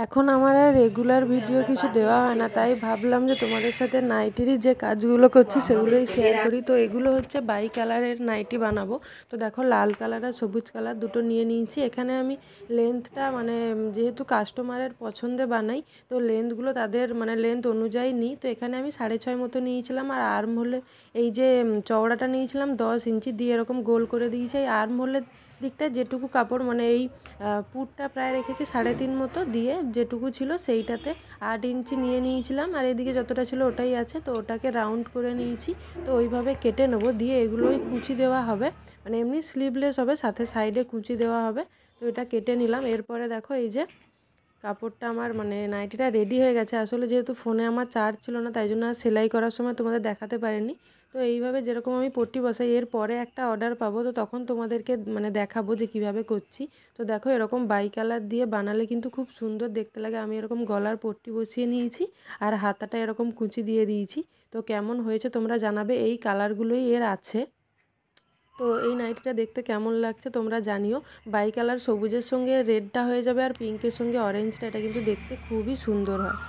এখন আমার আর regular video কিছু দেওয়া হয় না, তাই ভাবলাম যে তোমাদের সাথে নাইটিরই যে কাজগুলো করছি সেগুলোই শেয়ার করি। তো এগুলো হচ্ছে বাই কালারের নাইটি বানাবো। তো দেখো লাল কালার আর সবুজ কালার দুটো নিয়ে নিয়েছি। এখানে আমি লেন্থটা যেহেতু কাস্টমারের পছন্দে বানাই, তো লেন্থগুলো তাদের লেন্থ অনুযায়ী নিই। তো এখানে আমি 6.5 মতো নিয়েছিলাম, আর আর্ম হলে এই যে চওড়াটা নিয়েছিলাম 10 ইঞ্চি দিয়ে এরকম গোল করে দিয়েছি। এই আর্ম হোলের দিকটা যেটুকু কাপড় এই পুরটা প্রায় রেখেছি 3.5 মতো, দিয়ে যেটুকু ছিল সেইটাতে 8 ইঞ্চি নিয়ে নিয়েছিলাম, আর এদিকে যতটা ছিল ওটাই আছে। তো ওটাকে রাউন্ড করে নিয়েছি। তো ওইভাবে কেটে নেবো, দিয়ে এগুলোই কুচি দেওয়া হবে, এমনি স্লিভলেস হবে, সাথে সাইডে কুচি দেওয়া হবে। তো এটা কেটে নিলাম। এরপরে দেখো এই যে কাপড়টা আমার নাইটিটা রেডি হয়ে গেছে। আসলে যেহেতু ফোনে আমার চার্জ ছিল না, তাই জন্য আর সেলাই করার সময় তোমাদের দেখাতে পারিনি। তো এইভাবে যেরকম আমি পট্টি বসাই, এর পরে একটা অর্ডার পাবো, তো তখন তোমাদেরকে দেখাবো যে কিভাবে করছি। তো দেখো এরকম বাই কালার দিয়ে বানালে কিন্তু খুব সুন্দর দেখতে লাগে। আমি এরকম গলার পট্টি বসিয়ে নিয়েছি, আর হাতাটা এরকম কুচি দিয়ে দিয়েছি। তো কেমন হয়েছে তোমরা জানাবে। এই কালারগুলোই এর আছে। তো এই নাইটিটা দেখতে কেমন লাগছে তোমরা জানিও। বাই কালার সবুজের সঙ্গে রেডটা হয়ে যাবে, আর পিঙ্কের সঙ্গে অরেঞ্জটা, এটা কিন্তু দেখতে খুবই সুন্দর হয়।